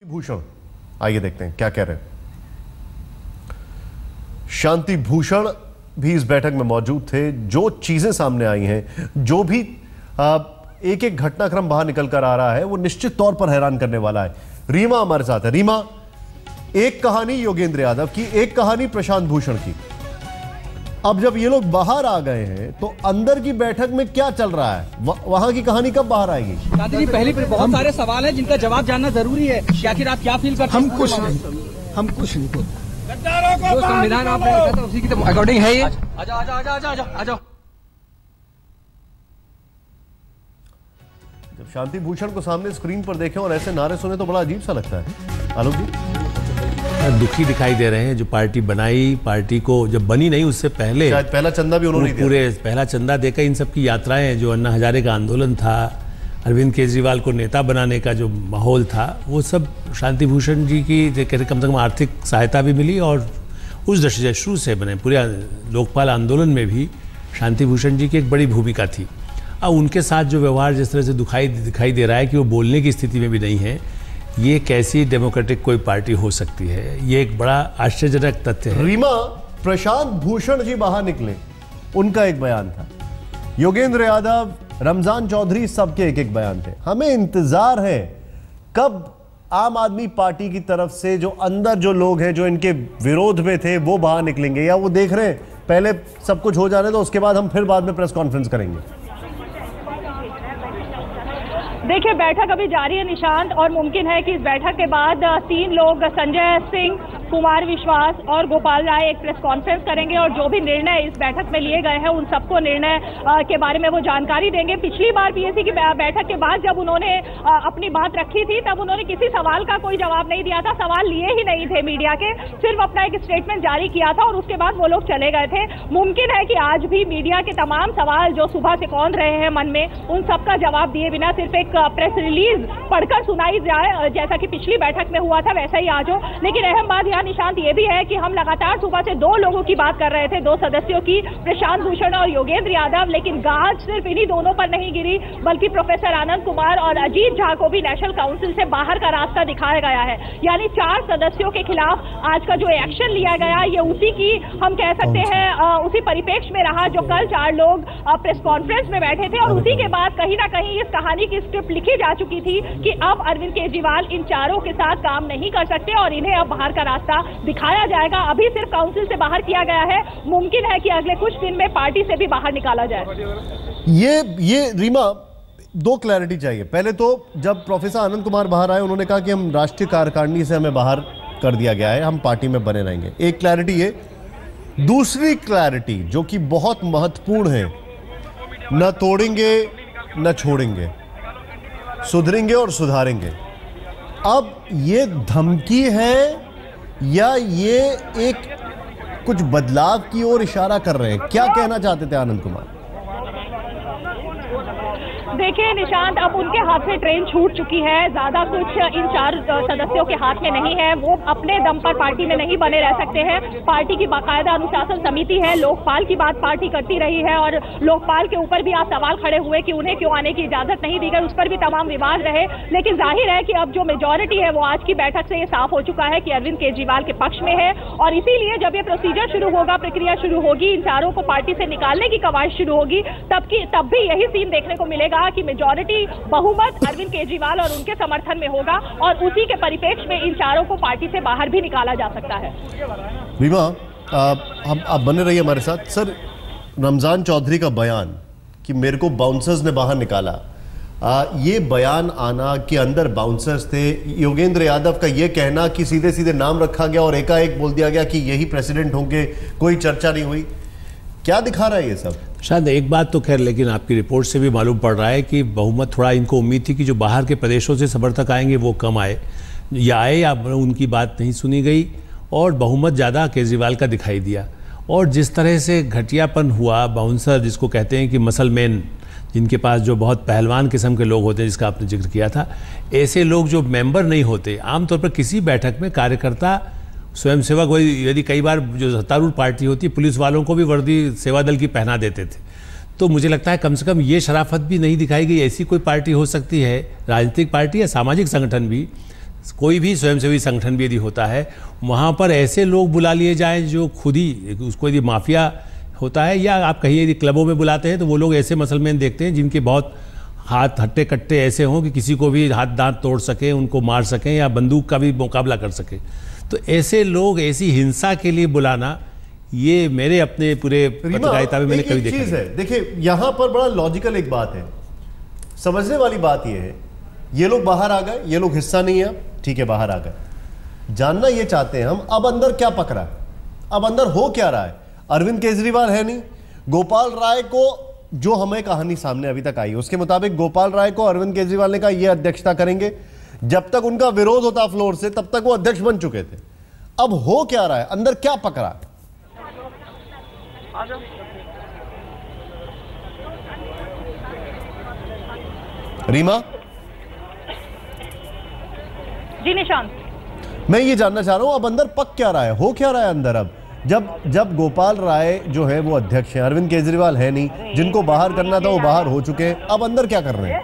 भूषण, आइए देखते हैं क्या कह रहे हैं। शांति भूषण भी इस बैठक में मौजूद थे। जो चीजें सामने आई हैं, जो भी एक एक घटनाक्रम बाहर निकल कर आ रहा है, वो निश्चित तौर पर हैरान करने वाला है। रीमा हमारे साथ है। रीमा, एक कहानी योगेंद्र यादव की, एक कहानी प्रशांत भूषण की। अब जब ये लोग बाहर आ गए हैं तो अंदर की बैठक में क्या चल रहा है, वहां की कहानी कब बाहर आएगी? शांति जी, पहले बहुत सारे सवाल हैं जिनका जवाब जानना जरूरी है। आखिर आप क्या फील करते हैं? हम कुछ नहीं बोलते। जो संविधान आपने लिखा था उसी की तो अकॉर्डिंग है ये। आजाओ। जब शांति भूषण को सामने स्क्रीन पर देखें और ऐसे नारे सुने तो बड़ा अजीब सा लगता है। आलोक जी, दुखी दिखाई दे रहे हैं। जो पार्टी बनाई, पार्टी को जब बनी नहीं उससे पहले शायद पहला चंदा भी उन्होंने दिया। पूरे पहला चंदा देकर इन सब की यात्राएं, जो अन्ना हजारे का आंदोलन था, अरविंद केजरीवाल को नेता बनाने का जो माहौल था, वो सब शांति भूषण जी की कम से कम आर्थिक सहायता भी मिली। और उस दृष्टि से शुरू से बने पूरे लोकपाल आंदोलन में भी शांति भूषण जी की एक बड़ी भूमिका थी। अब उनके साथ जो व्यवहार जिस तरह से दिखाई दे रहा है कि वो बोलने की स्थिति में भी नहीं है, ये कैसी डेमोक्रेटिक कोई पार्टी हो सकती है, ये एक बड़ा आश्चर्यजनक तथ्य है। रीमा, प्रशांत भूषण जी बाहर निकले, उनका एक बयान था। योगेंद्र यादव, रमजान चौधरी, सबके एक एक बयान थे। हमें इंतजार है कब आम आदमी पार्टी की तरफ से जो अंदर जो लोग हैं, जो इनके विरोध में थे, वो बाहर निकलेंगे, या वो देख रहे हैं पहले सब कुछ हो जाने दो, उसके बाद हम फिर बाद में प्रेस कॉन्फ्रेंस करेंगे। देखिए, बैठक अभी जारी है निशांत, और मुमकिन है कि इस बैठक के बाद 3 लोग, संजय सिंह, कुमार विश्वास और गोपाल राय, एक प्रेस कॉन्फ्रेंस करेंगे और जो भी निर्णय इस बैठक में लिए गए हैं उन सबको निर्णय के बारे में वो जानकारी देंगे। पिछली बार पीएसी की बैठक के बाद जब उन्होंने अपनी बात रखी थी, तब उन्होंने किसी सवाल का कोई जवाब नहीं दिया था, सवाल लिए ही नहीं थे मीडिया के, सिर्फ अपना एक स्टेटमेंट जारी किया था और उसके बाद वो लोग चले गए थे। मुमकिन है कि आज भी मीडिया के तमाम सवाल जो सुबह से कौंध रहे हैं मन में, उन सबका जवाब दिए बिना सिर्फ एक प्रेस रिलीज पढ़कर सुनाई जाए, जैसा कि पिछली बैठक में हुआ था वैसा ही आज हो। लेकिन अहम बात यहाँ निशांत ये भी है कि हम लगातार सुबह से 2 लोगों की बात कर रहे थे, 2 सदस्यों की, प्रशांत भूषण और योगेंद्र यादव, लेकिन गाज सिर्फ इन्हीं दोनों पर नहीं गिरी, बल्कि प्रोफेसर आनंद कुमार और अजीत झा को भी नेशनल काउंसिल से बाहर का रास्ता दिखाया गया है। यानी 4 सदस्यों के खिलाफ आज का जो एक्शन लिया गया, ये उसी की हम कह सकते हैं उसी परिप्रेक्ष्य में रहा जो कल 4 लोग प्रेस कॉन्फ्रेंस में बैठे थे। और उसी के बाद कहीं ना कहीं इस कहानी की स्क्रिप्ट लिखी जा चुकी थी कि अब अरविंद केजरीवाल इन 4 के साथ काम नहीं कर सकते और इन्हें अब बाहर का रास्ता दिखाया जाएगा। अभी सिर्फ काउंसिल से बाहर किया गया है, मुमकिन है कि अगले कुछ दिन में पार्टी से भी बाहर निकाला जाए। ये रीमा, 2 क्लैरिटी चाहिए। पहले तो जब प्रोफेसर आनंद कुमार बाहर आए, उन्होंने कहा कि हम राष्ट्रीय कार्यकारिणी से हमें बाहर कर दिया गया है, हम पार्टी में बने रहेंगे। एक क्लैरिटी ये। दूसरी क्लैरिटी जो कि बहुत महत्वपूर्ण है, न तोड़ेंगे न छोड़ेंगे, सुधरेंगे और सुधारेंगे। अब ये धमकी है या ये एक कुछ बदलाव की ओर इशारा कर रहे हैं? क्या कहना चाहते थे आनंद कुमार? देखिए निशांत, अब उनके हाथ से ट्रेन छूट चुकी है, ज्यादा कुछ इन 4 सदस्यों के हाथ में नहीं है। वो अपने दम पर पार्टी में नहीं बने रह सकते हैं। पार्टी की बाकायदा अनुशासन समिति है, लोकपाल की बात पार्टी करती रही है और लोकपाल के ऊपर भी आज सवाल खड़े हुए कि उन्हें क्यों आने की इजाजत नहीं दी गई, उस पर भी तमाम विवाद रहे। लेकिन जाहिर है कि अब जो मेजोरिटी है वो आज की बैठक से ये साफ हो चुका है कि अरविंद केजरीवाल के पक्ष में है। और इसीलिए जब ये प्रोसीजर शुरू होगा, प्रक्रिया शुरू होगी, इन 4 को पार्टी से निकालने की कवायद शुरू होगी, तब भी यही सीन देखने को मिलेगा कि मेजॉरिटी, बहुमत अरविंद केजरीवाल और उनके समर्थन में होगा और उसी के परिप्रेक्ष्य में इन 4 को पार्टी से बाहर भी निकाला जा सकता है। रीमा, आप बने रहिए हमारे साथ। सर, रमजान चौधरी का बयान कि मेरे को बाउंसर्स ने बाहर निकाला, ये बयान आना कि अंदर बाउंसर्स थे, योगेंद्र यादव का ये कहना कि सीधे सीधे नाम रखा गया और एकाएक बोल दिया गया कि यही प्रेसिडेंट होंगे, कोई चर्चा नहीं हुई, क्या दिखा रहा है ये सब? शायद एक बात तो खैर, लेकिन आपकी रिपोर्ट से भी मालूम पड़ रहा है कि बहुमत, थोड़ा इनको उम्मीद थी कि जो बाहर के प्रदेशों से समर्थक आएंगे वो कम आए या उनकी बात नहीं सुनी गई और बहुमत ज़्यादा केजरीवाल का दिखाई दिया। और जिस तरह से घटियापन हुआ, बाउंसर जिसको कहते हैं कि मसलमैन, जिनके पास जो बहुत पहलवान किस्म के लोग होते हैं, जिसका आपने जिक्र किया था, ऐसे लोग जो मेंबर नहीं होते, आमतौर पर किसी बैठक में कार्यकर्ता, स्वयंसेवक, वही यदि कई बार जो सत्तारूढ़ पार्टी होती है, पुलिस वालों को भी वर्दी सेवा दल की पहना देते थे। तो मुझे लगता है कम से कम ये शराफत भी नहीं दिखाई गई। ऐसी कोई पार्टी हो सकती है, राजनीतिक पार्टी या सामाजिक संगठन भी कोई भी स्वयंसेवी संगठन भी यदि होता है, वहाँ पर ऐसे लोग बुला लिए जाएं जो खुद ही उसको यदि माफिया होता है, या आप कहीं यदि क्लबों में बुलाते हैं तो वो लोग ऐसे मसलमैन देखते हैं जिनके बहुत हाथ हट्टे कट्टे ऐसे हों कि किसी को भी हाथ दांत तोड़ सकें, उनको मार सकें या बंदूक का भी मुकाबला कर सकें। तो ऐसे लोग ऐसी हिंसा के लिए बुलाना, ये मेरे अपने पूरे पत्रकारिता में मैंने कभी देखा नहीं है। देखिए यहाँ पर बड़ा लॉजिकल एक बात है, समझने वाली बात ये है, ये लोग बाहर आ गए, ये लोग हिस्सा नहीं है, ठीक है बाहर आ गए, जानना ये चाहते हैं हम अब अंदर क्या पक रहा है, अब अंदर हो क्या रहा है। अरविंद केजरीवाल है नहीं, गोपाल राय को जो हमें कहानी सामने अभी तक आई उसके मुताबिक गोपाल राय को अरविंद केजरीवाल ने कहा ये अध्यक्षता करेंगे, जब तक उनका विरोध होता फ्लोर से तब तक वो अध्यक्ष बन चुके थे। अब हो क्या रहा है, अंदर क्या पक रहा है? रीमा जी निशांत, मैं ये जानना चाह रहा हूं अब अंदर पक क्या रहा है, हो क्या रहा है अंदर। अब जब गोपाल राय जो है वो अध्यक्ष है, अरविंद केजरीवाल है नहीं, जिनको बाहर करना था वो बाहर हो चुके हैं, अब अंदर क्या कर रहे हैं?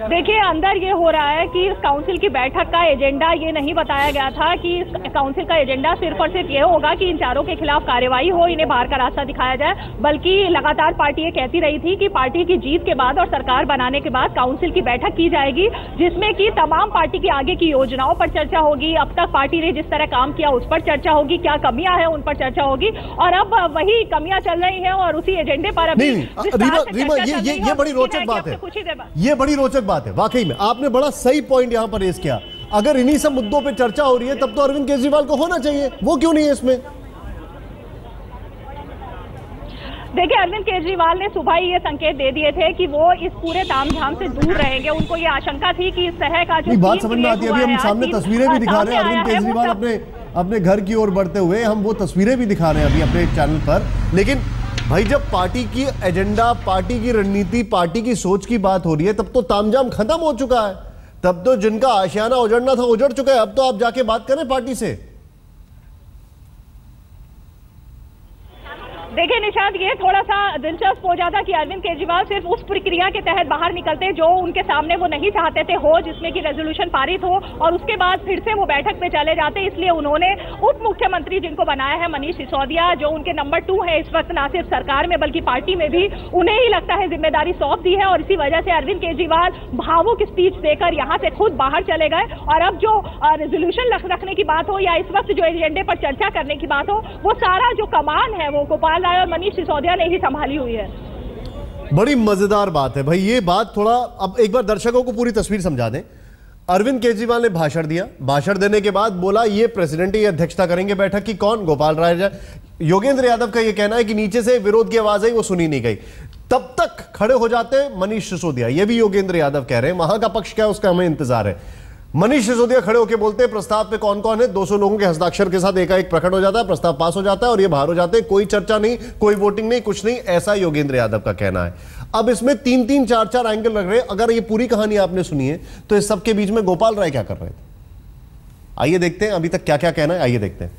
देखिए अंदर ये हो रहा है कि इस काउंसिल की बैठक का एजेंडा ये नहीं बताया गया था कि इस काउंसिल का एजेंडा सिर्फ और सिर्फ ये होगा कि इन चारों के खिलाफ कार्रवाई हो, इन्हें बाहर का रास्ता दिखाया जाए, बल्कि लगातार पार्टी ये कहती रही थी कि पार्टी की जीत के बाद और सरकार बनाने के बाद काउंसिल की बैठक की जाएगी, जिसमें कि तमाम पार्टी की आगे की योजनाओं पर चर्चा होगी, अब तक पार्टी ने जिस तरह काम किया उस पर चर्चा होगी, क्या कमियां हैं उन पर चर्चा होगी, और अब वही कमियां चल रही हैं और उसी एजेंडे पर अभी ये बड़ी रोचक बात है, ये बड़ी रोचक बात है वाकई में। आपने बड़ा सही पॉइंट यहां पर रेज किया, अगर इन्हीं सब मुद्दों पे चर्चा हो रही है तब तो अरविंद केजरीवाल को होना चाहिए, वो क्यों नहीं है इसमें? देखिए अरविंद केजरीवाल ने सुबह ही ये संकेत दे दिए थे कि वो इस पूरे तामझाम से दूर रहेंगे, उनको ये आशंका थी कि इस तरह का जो बात समझ में आती है। अभी हम सामने तस्वीरें भी दिखा रहे हैं अरविंद केजरीवाल अपने घर की ओर बढ़ते हुए, हम वो तस्वीरें भी दिखा रहे हैं अभी अपने चैनल पर। लेकिन भाई जब पार्टी की एजेंडा, पार्टी की रणनीति, पार्टी की सोच की बात हो रही है तब तो तामझाम खत्म हो चुका है, तब तो जिनका आशियाना उजड़ना था उजड़ चुका है, अब तो आप जाके बात करें पार्टी से। देखिए निशांत, ये थोड़ा सा दिलचस्प हो जाता कि अरविंद केजरीवाल सिर्फ उस प्रक्रिया के तहत बाहर निकलते जो उनके सामने वो नहीं चाहते थे हो, जिसमें कि रेजोल्यूशन पारित हो, और उसके बाद फिर से वो बैठक पे चले जाते। इसलिए उन्होंने उप मुख्यमंत्री जिनको बनाया है मनीष सिसोदिया, जो उनके नंबर 2 है इस वक्त, ना सिर्फ सरकार में बल्कि पार्टी में भी, उन्हें ही लगता है जिम्मेदारी सौंप दी है, और इसी वजह से अरविंद केजरीवाल भावुक स्पीच देकर यहाँ से खुद बाहर चले गए। और अब जो रेजोल्यूशन रखने की बात हो या इस वक्त जो एजेंडे पर चर्चा करने की बात हो, वो सारा जो कमान है वो गोपाल राय और मनीष सिसोदिया ने ही संभाली हुई है। बड़ी मजेदार बात है भाई ये बात। थोड़ा अब एक बार दर्शकों को पूरी तस्वीर समझा दें। अरविंद केजरीवाल ने भाषण दिया, भाषण देने के बाद बोला ये प्रेसिडेंट ही अध्यक्षता करेंगे बैठक की, कौन? गोपाल राय। योगेंद्र यादव का ये कहना है कि नीचे से विरोध की आवाज आई, वो सुनी नहीं गई। तब तक खड़े हो जाते हैं मनीष सिसोदिया, ये भी योगेंद्र यादव कह रहे हैं, वहां का पक्ष क्या है उसका हमें इंतजार है। मनीष सिसोदिया खड़े होकर बोलते हैं प्रस्ताव पे कौन कौन है, 200 लोगों के हस्ताक्षर के साथ एकाएक प्रकट हो जाता है, प्रस्ताव पास हो जाता है और ये बाहर हो जाते हैं, कोई चर्चा नहीं, कोई वोटिंग नहीं, कुछ नहीं, ऐसा योगेंद्र यादव का कहना है। अब इसमें 3-3, 4-4 एंगल लग रहे हैं। अगर ये पूरी कहानी आपने सुनी है तो इस सबके बीच में गोपाल राय क्या कर रहे थे, आइए देखते हैं अभी तक क्या क्या कहना है, आइए देखते हैं।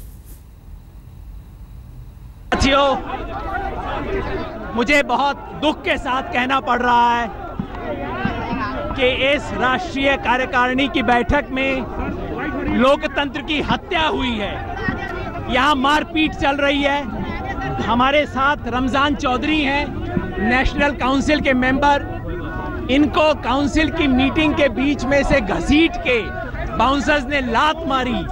साथियों, मुझे बहुत दुख के साथ कहना पड़ रहा है कि इस राष्ट्रीय कार्यकारिणी की बैठक में लोकतंत्र की हत्या हुई है, यहाँ मारपीट चल रही है। हमारे साथ रमजान चौधरी हैं, नेशनल काउंसिल के मेंबर, इनको काउंसिल की मीटिंग के बीच में से घसीट के बाउंसर्स ने लात मारी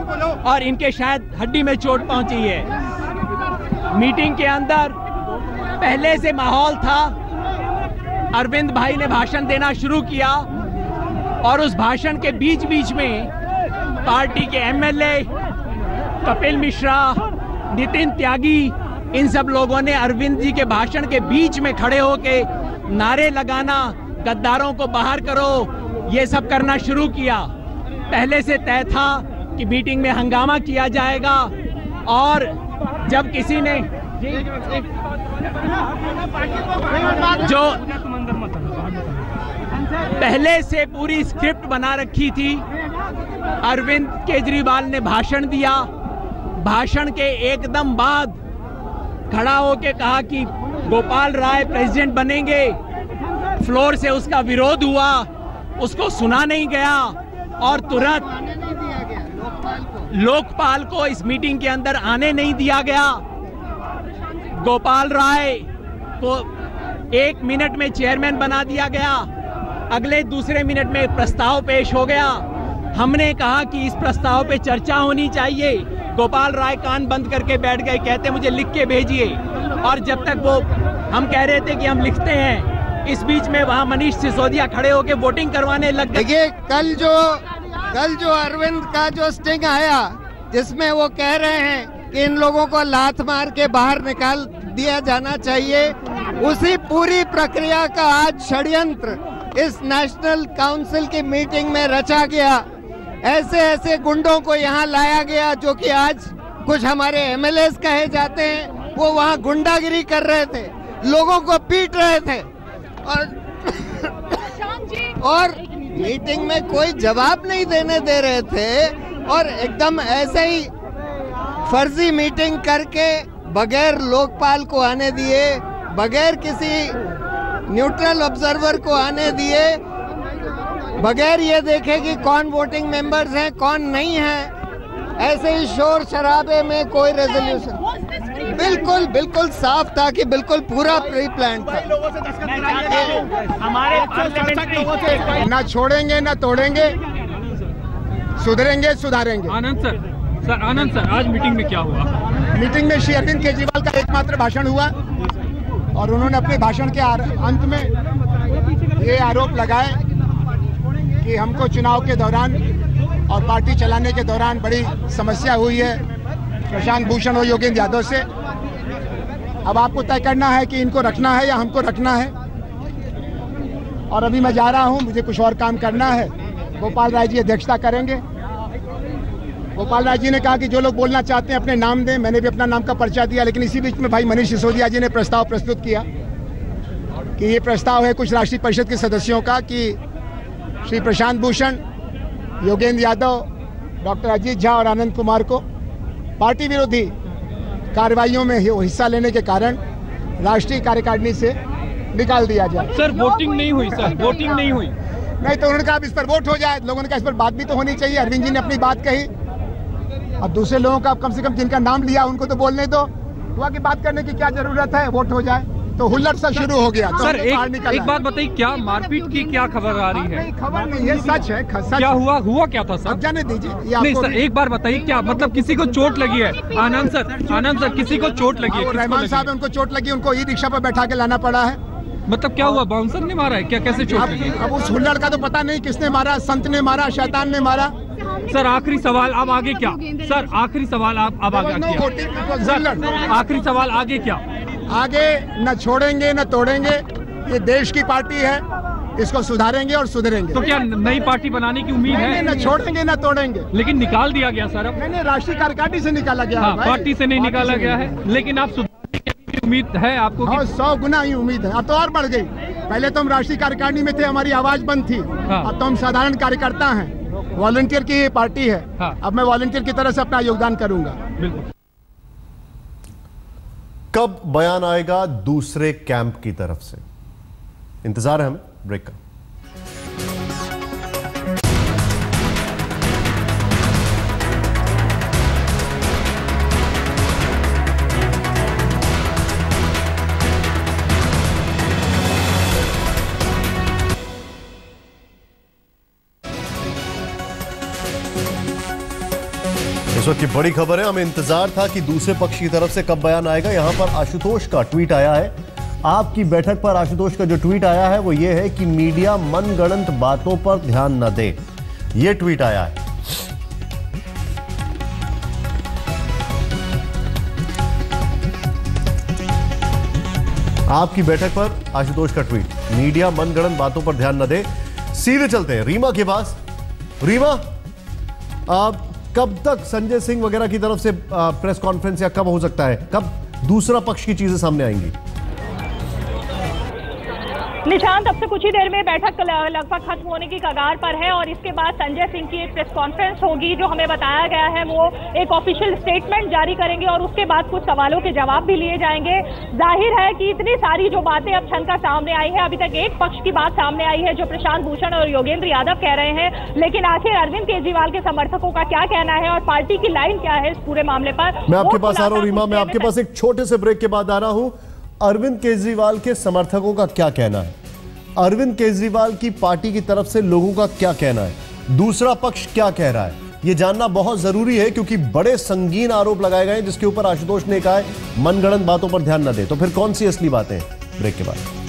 और इनके शायद हड्डी में चोट पहुंची है। मीटिंग के अंदर पहले से माहौल था, अरविंद भाई ने भाषण देना शुरू किया और उस भाषण के बीच बीच में पार्टी के एमएलए कपिल मिश्रा, नितिन त्यागी, इन सब लोगों ने अरविंद जी के भाषण के बीच में खड़े होके नारे लगाना, गद्दारों को बाहर करो, ये सब करना शुरू किया। पहले से तय था कि मीटिंग में हंगामा किया जाएगा और जब किसी ने जो पहले से पूरी स्क्रिप्ट बना रखी थी, अरविंद केजरीवाल ने भाषण दिया, भाषण के एकदम बाद खड़ा होकर कहा कि गोपाल राय प्रेसिडेंट बनेंगे, फ्लोर से उसका विरोध हुआ उसको सुना नहीं गया और तुरंत लोकपाल को इस मीटिंग के अंदर आने नहीं दिया गया। गोपाल राय को 1 मिनट में चेयरमैन बना दिया गया, अगले दूसरे मिनट में प्रस्ताव पेश हो गया। हमने कहा कि इस प्रस्ताव पे चर्चा होनी चाहिए। गोपाल राय कान बंद करके बैठ गए, कहते मुझे लिख के भेजिए। और जब तक वो हम कह रहे थे कि हम लिखते हैं, इस बीच में वहां मनीष सिसोदिया खड़े होकर वोटिंग करवाने लग गए। देखिए कल जो अरविंद का जो स्टिंग आया, जिसमें वो कह रहे हैं कि इन लोगों को लात मार के बाहर निकाल दिया जाना चाहिए, उसी पूरी प्रक्रिया का आज षड्यंत्र इस नेशनल काउंसिल की मीटिंग में रचा गया। ऐसे गुंडों को यहाँ लाया गया जो कि आज कुछ हमारे एमएलएस कहे जाते हैं, वो वहाँ गुंडागिरी कर रहे थे, लोगों को पीट रहे थे और मीटिंग में कोई जवाब नहीं देने दे रहे थे और एकदम ऐसे ही फर्जी मीटिंग करके बगैर लोकपाल को आने दिए, बगैर किसी न्यूट्रल ऑब्जर्वर को आने दिए, बगैर ये देखे कि कौन वोटिंग मेंबर्स हैं कौन नहीं है, ऐसे ही शोर शराबे में कोई रेजोल्यूशन बिल्कुल साफ था कि बिल्कुल पूरा प्री प्लान था। हमारे ना छोड़ेंगे ना तोड़ेंगे, सुधरेंगे सुधारेंगे। आनंद सर आज मीटिंग में क्या हुआ? मीटिंग में श्री अरविंद केजरीवाल का एकमात्र भाषण हुआ और उन्होंने अपने भाषण के अंत में ये आरोप लगाए कि हमको चुनाव के दौरान और पार्टी चलाने के दौरान बड़ी समस्या हुई है प्रशांत भूषण और योगेंद्र यादव से। अब आपको तय करना है कि इनको रखना है या हमको रखना है। और अभी मैं जा रहा हूं, मुझे कुछ और काम करना है। गोपाल राय जी अध्यक्षता करेंगे। गोपाल राय जी ने कहा कि जो लोग बोलना चाहते हैं अपने नाम दें। मैंने भी अपना नाम का पर्चा दिया, लेकिन इसी बीच में भाई मनीष सिसोदिया जी ने प्रस्ताव प्रस्तुत किया कि ये प्रस्ताव है कुछ राष्ट्रीय परिषद के सदस्यों का कि श्री प्रशांत भूषण, योगेंद्र यादव, डॉक्टर अजीत झा और आनंद कुमार को पार्टी विरोधी कार्रवाइयों में हिस्सा लेने के कारण राष्ट्रीय कार्यकारिणी से निकाल दिया जाए। सर वोटिंग नहीं हुई, सर वोटिंग नहीं हुई। नहीं तो उन्होंने कहा इस पर वोट हो जाए। लोगों ने कहा इस पर बात भी तो होनी चाहिए। अरविंद जी ने अपनी बात कही, अब दूसरे लोगों का कम से कम जिनका नाम लिया उनको तो बोलने दो। हुआ कि बात करने की क्या जरूरत है, वोट हो जाए। तो हुल्लड़ सा शुरू हो गया। सर एक बात बताइए, क्या मारपीट की क्या खबर आ रही है? खबर नहीं है, सच है। क्या हुआ क्या था सर? अब जाने दीजिए। नहीं सर एक बार बताइए, क्या मतलब किसी को चोट लगी है? आनंद सर किसी को चोट लगी है? रहमान साहब उनको चोट लगी, उनको ई रिक्शा पर बैठा के लाना पड़ा है। मतलब क्या हुआ, बाउंसर ने मारा है क्या? कैसे चोट लगी? अब उस हुल्लड़ का तो पता नहीं किसने मारा, संत ने मारा, शैतान ने मारा। सर आखिरी सवाल, अब आगे क्या? सर आखिरी सवाल अब आगे क्या? सर आखिरी सवाल आगे क्या? आगे न छोड़ेंगे न तोड़ेंगे। ये देश की पार्टी है, इसको सुधारेंगे और सुधरेंगे। तो क्या नई पार्टी बनाने की उम्मीद है? न छोड़ेंगे न तोड़ेंगे। लेकिन निकाल दिया गया सर। नहीं राष्ट्रीय कार्यकारिणी से निकाला गया। हाँ, पार्टी से नहीं निकाला गया है, लेकिन आप सुधारने की उम्मीद है आपको? हाँ 100 गुना ही उम्मीद है। अब तो और बढ़ गई। पहले तो हम राष्ट्रीय कार्यकारिणी में थे, हमारी आवाज बंद थी। हाँ। अब तो हम साधारण कार्यकर्ता हैं, वॉलंटियर की पार्टी है। हाँ। अब मैं वॉलंटियर की तरह से अपना योगदान करूंगा। बिल्कुल। कब बयान आएगा दूसरे कैंप की तरफ से? इंतजार है हमें ब्रेक का। इस वक्त की बड़ी खबर है, हमें इंतजार था कि दूसरे पक्ष की तरफ से कब बयान आएगा। यहां पर आशुतोष का ट्वीट आया है। आपकी बैठक पर आशुतोष का जो ट्वीट आया है वो ये है कि मीडिया मनगढ़ंत बातों पर ध्यान न दे। ये ट्वीट आया है। आपकी बैठक पर आशुतोष का ट्वीट, मीडिया मनगढ़ंत बातों पर ध्यान न दे। सीधे चलते हैं रीमा के पास। रीमा, आप कब तक संजय सिंह वगैरह की तरफ से प्रेस कॉन्फ्रेंस या कब हो सकता है, कब दूसरा पक्ष की चीजें सामने आएंगी? निशांत, अब से कुछ ही देर में बैठक लगभग खत्म होने की कगार पर है और इसके बाद संजय सिंह की एक प्रेस कॉन्फ्रेंस होगी। जो हमें बताया गया है वो एक ऑफिशियल स्टेटमेंट जारी करेंगे और उसके बाद कुछ सवालों के जवाब भी लिए जाएंगे। जाहिर है कि इतनी सारी जो बातें अब छनका सामने आई है, अभी तक एक पक्ष की बात सामने आई है जो प्रशांत भूषण और योगेंद्र यादव कह रहे हैं, लेकिन आखिर अरविंद केजरीवाल के समर्थकों का क्या कहना है और पार्टी की लाइन क्या है इस पूरे मामले पर। मैं आपके पास आ रहा हूं रीमा, मैं आपके पास एक छोटे से ब्रेक के बाद आ रहा हूं। अरविंद केजरीवाल के समर्थकों का क्या कहना है, अरविंद केजरीवाल की पार्टी की तरफ से लोगों का क्या कहना है, दूसरा पक्ष क्या कह रहा है, यह जानना बहुत जरूरी है क्योंकि बड़े संगीन आरोप लगाए गए जिसके ऊपर आशुतोष ने कहा है मनगढ़ंत बातों पर ध्यान न दे। तो फिर कौन सी असली बातें हैं? ब्रेक के बाद।